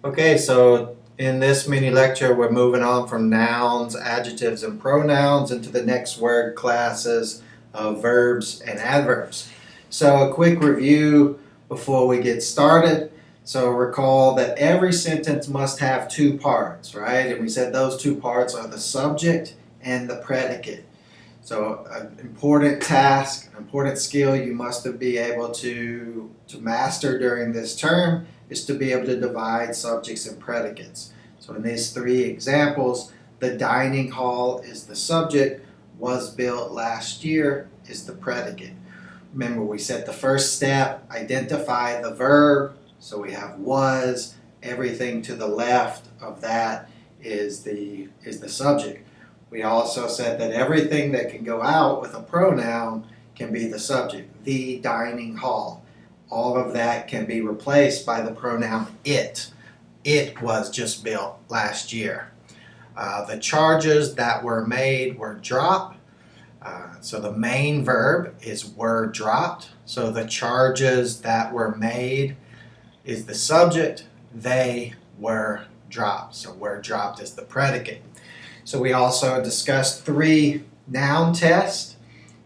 Okay, so in this mini lecture, we're moving on from nouns, adjectives, and pronouns into the next word classes of verbs and adverbs. So a quick review before we get started. So recall that every sentence must have two parts, right? And we said those two parts are the subject and the predicate. So an important task, an important skill you must be able to master during this term is to be able to divide subjects and predicates. So in these three examples, the dining hall is the subject, was built last year is the predicate. Remember, we said the first step, identify the verb. So we have was, everything to the left of that is the subject. We also said that everything that can go out with a pronoun can be the subject. The dining hall. All of that can be replaced by the pronoun it. It was just built last year. The charges that were made were dropped. So the main verb is were dropped. So the charges that were made is the subject. They were dropped. So were dropped is the predicate. So we also discussed three noun tests.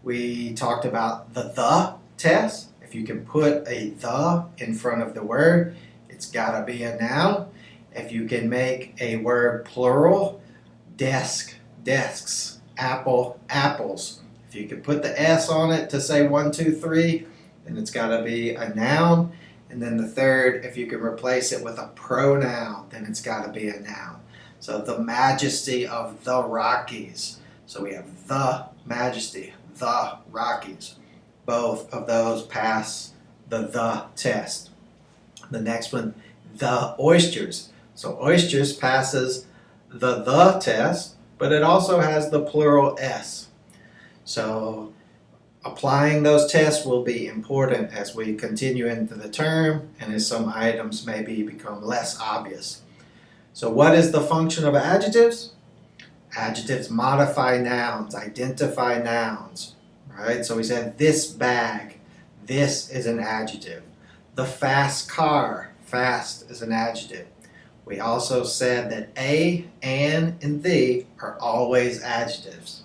We talked about the test. If you can put a the in front of the word, it's got to be a noun. If you can make a word plural, desk, desks, apple, apples. If you can put the S on it to say 1, 2, 3, then it's got to be a noun. And then the third, if you can replace it with a pronoun, then it's got to be a noun. So the majesty of the Rockies. So we have the majesty, the Rockies. Both of those pass the test. The next one, the oysters. So oysters passes the test, but it also has the plural S. So applying those tests will be important as we continue into the term and as some items maybe become less obvious. So what is the function of adjectives? Adjectives modify nouns, identify nouns. Right? So we said this bag, this is an adjective. The fast car, fast is an adjective. We also said that a, an, and the are always adjectives.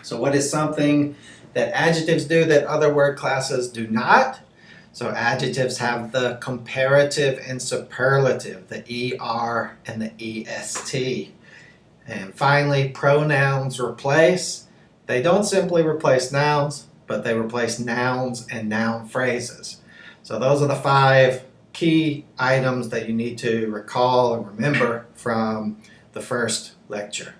So what is something that adjectives do that other word classes do not? So adjectives have the comparative and superlative, the ER and the EST. And finally, pronouns replace. They don't simply replace nouns, but they replace nouns and noun phrases. So those are the 5 key items that you need to recall and remember from the first lecture.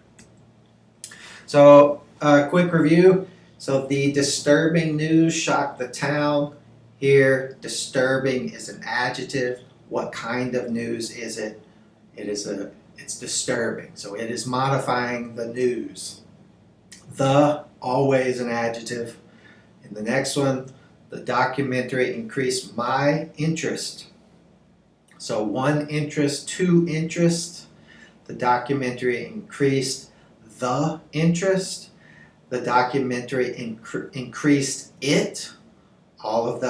So a quick review. So the disturbing news shocked the town. Here, disturbing is an adjective. What kind of news is it? It's disturbing. So it is modifying the news. The, always an adjective. In the next one, the documentary increased my interest. So 1 interest, 2 interest. The documentary increased the interest. The documentary increased it. All of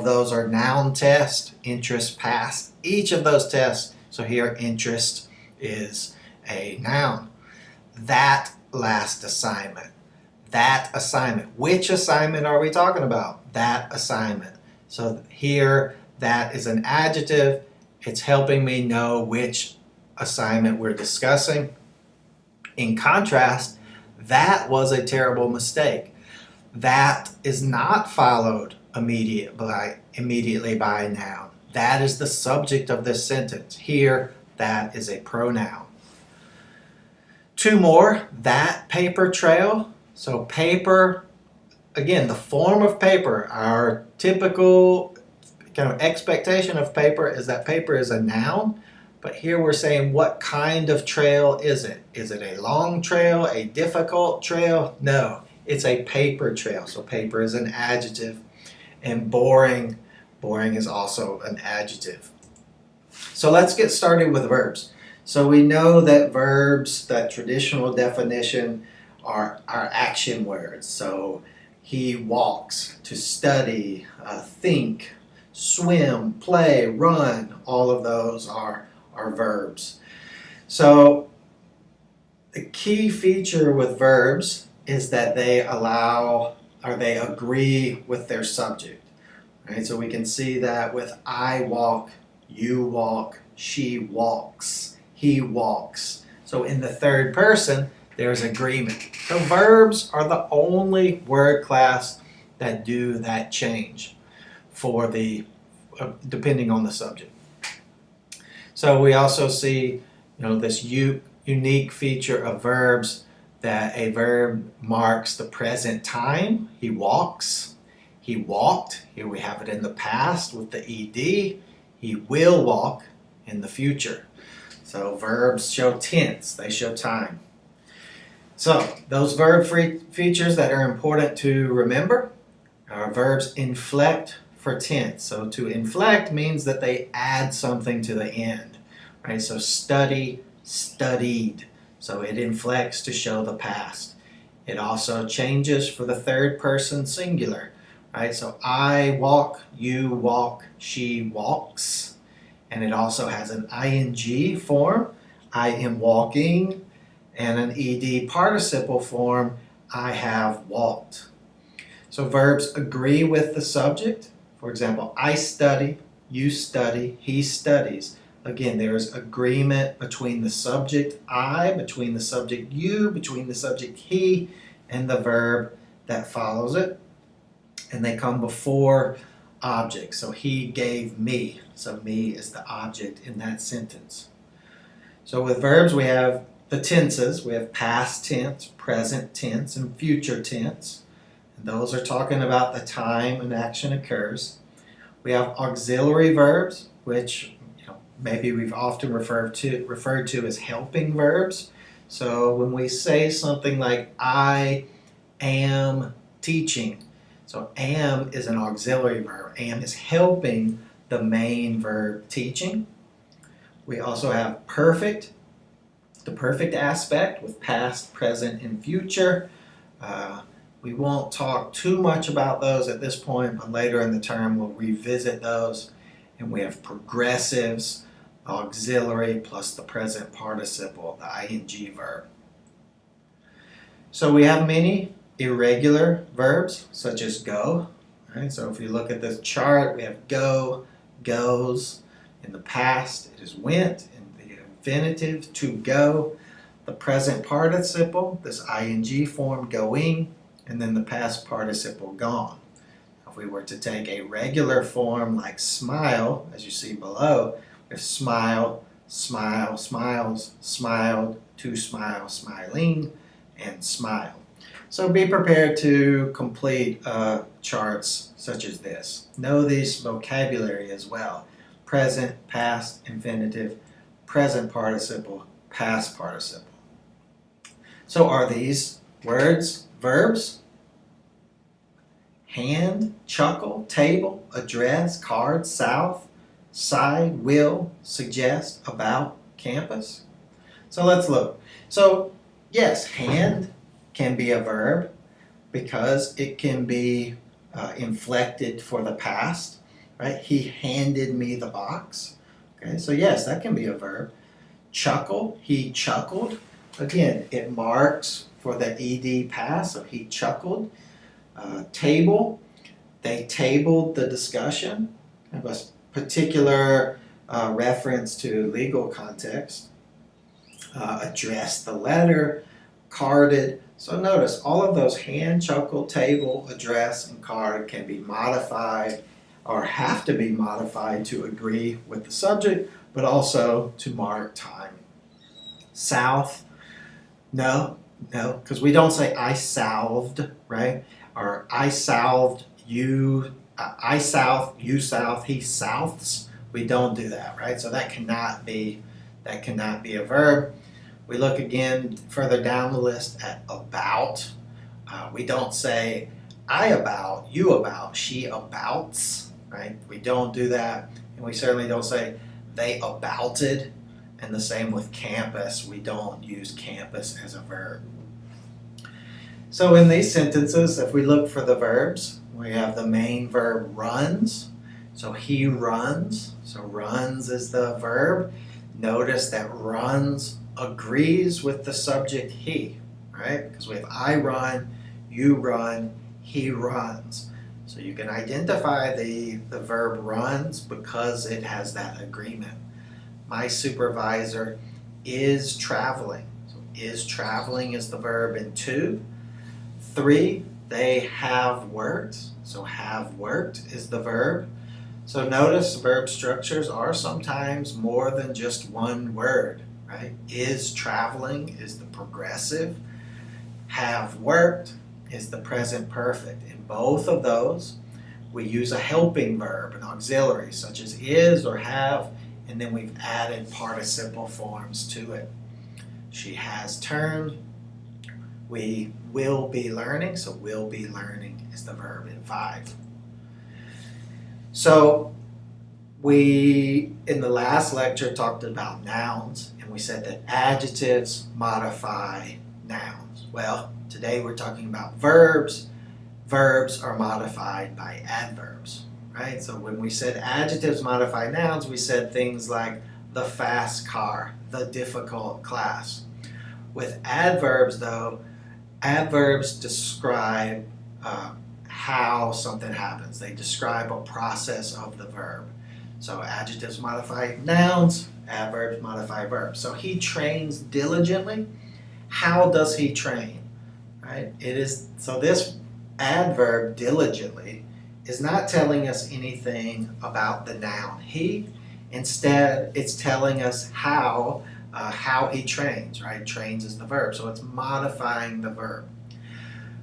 those are noun tests. Interest passed each of those tests. So here interest is a noun. That last assignment. That assignment. Which assignment are we talking about? That assignment. So here, that is an adjective. It's helping me know which assignment we're discussing. In contrast, that was a terrible mistake. That is not followed immediately by a noun. That is the subject of this sentence. Here, that is a pronoun. 2 more, that paper trail. So paper, again, the form of paper, our typical kind of expectation of paper is that paper is a noun, but here we're saying what kind of trail is it? Is it a long trail, a difficult trail? No, it's a paper trail. So paper is an adjective. And boring is also an adjective. So let's get started with verbs. So we know that verbs, that traditional definition, are action words. So he walks, to study, think, swim, play, run, all of those are verbs. So the key feature with verbs is that they allow or they agree with their subject. Right? So we can see that with I walk, you walk, she walks, he walks. So in the third person, there's agreement. So verbs are the only word class that do that change for the depending on the subject. So we also see, this unique feature of verbs, that a verb marks the present time. He walks, he walked. Here we have it in the past with the ed. He will walk in the future. So verbs show tense, they show time. So those verb features that are important to remember are verbs inflect for tense. So to inflect means that they add something to the end. Right? So study, studied. So it inflects to show the past. It also changes for the third person singular. Right? So I walk, you walk, she walks. And it also has an ing form, I am walking, and an ed participle form, I have walked. So verbs agree with the subject. For example, I study, you study, he studies. Again, there is agreement between the subject I, between the subject you, between the subject he, and the verb that follows it. And they come before objects. So he gave me. So me is the object in that sentence. So with verbs, we have the tenses. We have past tense, present tense, and future tense. And those are talking about the time an action occurs. We have auxiliary verbs, which maybe we've often referred to as helping verbs. So when we say something like I am teaching, so am is an auxiliary verb. Am is helping the main verb teaching. We also have perfect, the perfect aspect with past, present, and future. We won't talk too much about those at this point, but later in the term we'll revisit those. And we have progressives, auxiliary plus the present participle, the ing verb. So we have many irregular verbs such as go. Right? So if you look at this chart, we have go, goes. In the past, it is went. In the infinitive, to go. The present participle, this ing form, going. And then the past participle, gone. If we were to take a regular form like smile, as you see below, we have smile, smile, smiles, smiled, to smile, smiling, and smile. So be prepared to complete charts such as this. Know this vocabulary as well. Present, past, infinitive, present participle, past participle. So are these words verbs? Hand, chuckle, table, address, card, south, side, will, suggest, about, campus. So let's look. So yes, hand can be a verb because it can be inflected for the past, right? He handed me the box. Okay, so yes, that can be a verb. Chuckle, he chuckled. Again, it marks for the ed past, so he chuckled. Table, they tabled the discussion. Have a particular reference to legal context. Addressed the letter, carded. So notice all of those hand, chuckle, table, address, and card can be modified or have to be modified to agree with the subject, but also to mark time. South, no, because we don't say I salved, right? Or I salved you, I south, you south, he souths. We don't do that, right? So that cannot be a verb. We look again further down the list at about. We don't say I about, you about, she abouts, right? We don't do that. And we certainly don't say they abouted. And the same with campus. We don't use campus as a verb. So in these sentences, if we look for the verbs, we have the main verb runs. So he runs. So runs is the verb. Notice that runs agrees with the subject he, right? Because we have I run, you run, he runs. So you can identify the verb runs because it has that agreement. My supervisor is traveling. So is traveling is the verb in 2. 3, they have worked. So have worked is the verb. So notice verb structures are sometimes more than just one word, right? Is traveling is the progressive. Have worked is the present perfect. In both of those, we use a helping verb, an auxiliary, such as is or have, and then we've added participle forms to it. She has turned. We will be learning, so will be learning is the verb in 5. So we, in the last lecture, talked about nouns, and we said that adjectives modify nouns. Well, today we're talking about verbs. Verbs are modified by adverbs, right? So when we said adjectives modify nouns, we said things like the fast car, the difficult class. With adverbs, though, adverbs describe how something happens. They describe a process of the verb. So adjectives modify nouns, adverbs modify verbs. So he trains diligently. How does he train? Right? So this adverb diligently is not telling us anything about the noun he. Instead, it's telling us how he trains, right? Trains is the verb, so it's modifying the verb.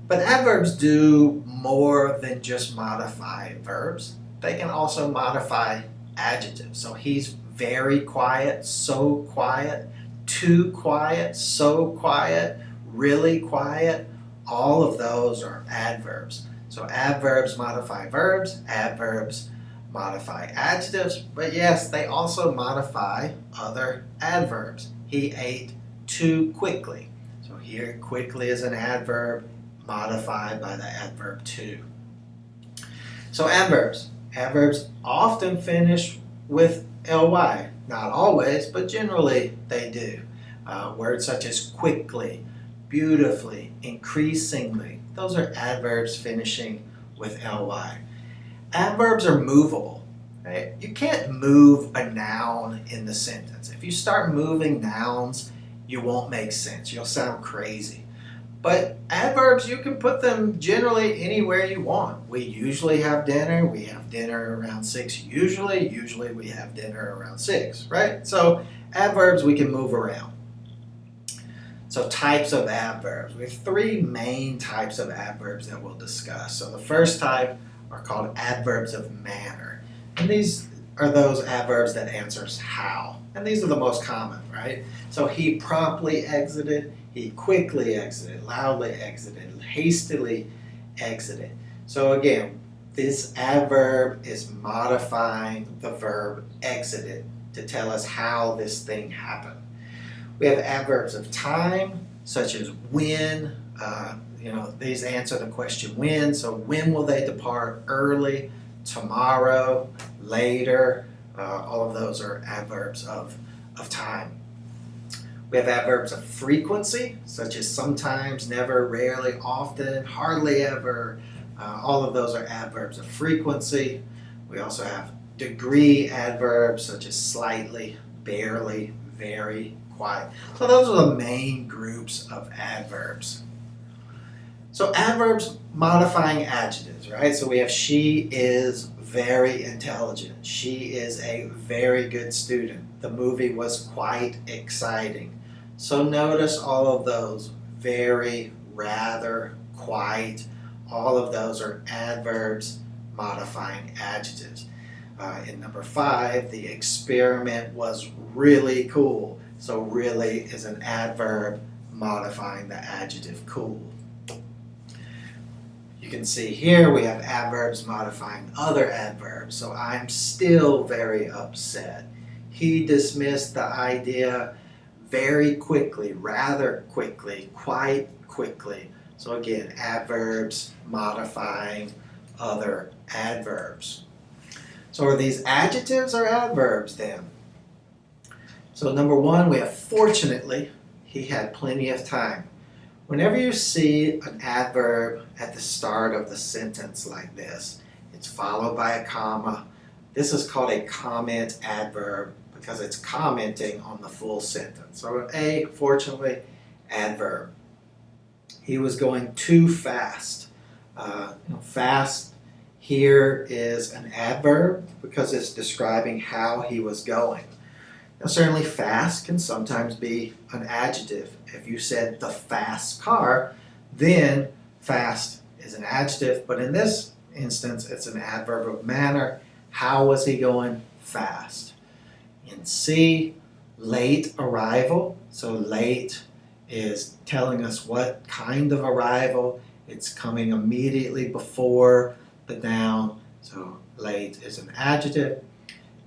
But adverbs do more than just modify verbs. They can also modify adjectives. So he's very quiet, so quiet, too quiet, so quiet, really quiet. All of those are adverbs. So adverbs modify verbs, adverbs modify adjectives, but yes, they also modify other adverbs. He ate too quickly. So here, quickly is an adverb modified by the adverb too. So adverbs. Adverbs often finish with ly. Not always, but generally they do. Words such as quickly, beautifully, increasingly. Those are adverbs finishing with ly. Adverbs are movable. Right? You can't move a noun in the sentence. If you start moving nouns, you won't make sense. You'll sound crazy. But adverbs, you can put them generally anywhere you want. We usually have dinner. We have dinner around 6 usually. Usually we have dinner around 6, right? So adverbs we can move around. So types of adverbs. We have 3 main types of adverbs that we'll discuss. So the first type are called adverbs of manner. And these are those adverbs that answers how. And these are the most common, right? So he promptly exited, he quickly exited, loudly exited, hastily exited. So again, this adverb is modifying the verb exited to tell us how this thing happened. We have adverbs of time, such as when. These answer the question when. So when will they depart? Early, tomorrow, later. All of those are adverbs of time. We have adverbs of frequency, such as sometimes, never, rarely, often, hardly ever. All of those are adverbs of frequency. We also have degree adverbs, such as slightly, barely, very, quite. So those are the main groups of adverbs. So adverbs modifying adjectives, right? So we have she is very intelligent. She is a very good student. The movie was quite exciting. So notice all of those, very, rather, quite, all of those are adverbs modifying adjectives. In number 5, the experiment was really cool. So really is an adverb modifying the adjective cool. You can see here we have adverbs modifying other adverbs. So I'm still very upset. He dismissed the idea very quickly, rather quickly, quite quickly. So again, adverbs modifying other adverbs. So are these adjectives or adverbs then? So number one, we have fortunately, he had plenty of time. Whenever you see an adverb at the start of the sentence like this, it's followed by a comma. This is called a comment adverb because it's commenting on the full sentence. So A, fortunately, adverb. He was going too fast. Fast here is an adverb because it's describing how he was going. Now certainly fast can sometimes be an adjective. If you said the fast car, then fast is an adjective, but in this instance it's an adverb of manner. How was he going? Fast. In C, late arrival. So late is telling us what kind of arrival. It's coming immediately before the noun. So late is an adjective.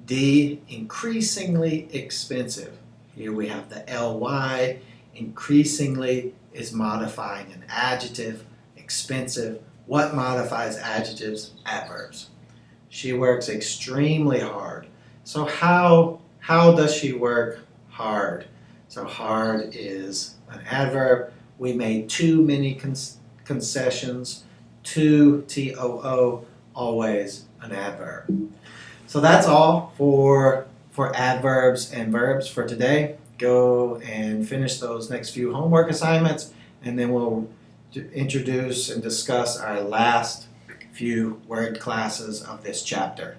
D, increasingly expensive. Here we have the ly. Increasingly is modifying an adjective. Expensive. What modifies adjectives? Adverbs. She works extremely hard. So how does she work hard? So hard is an adverb. We made too many concessions. Too, T-O-O, always an adverb. So that's all for adverbs and verbs for today. Go and finish those next few homework assignments, and then we'll introduce and discuss our last few word classes of this chapter.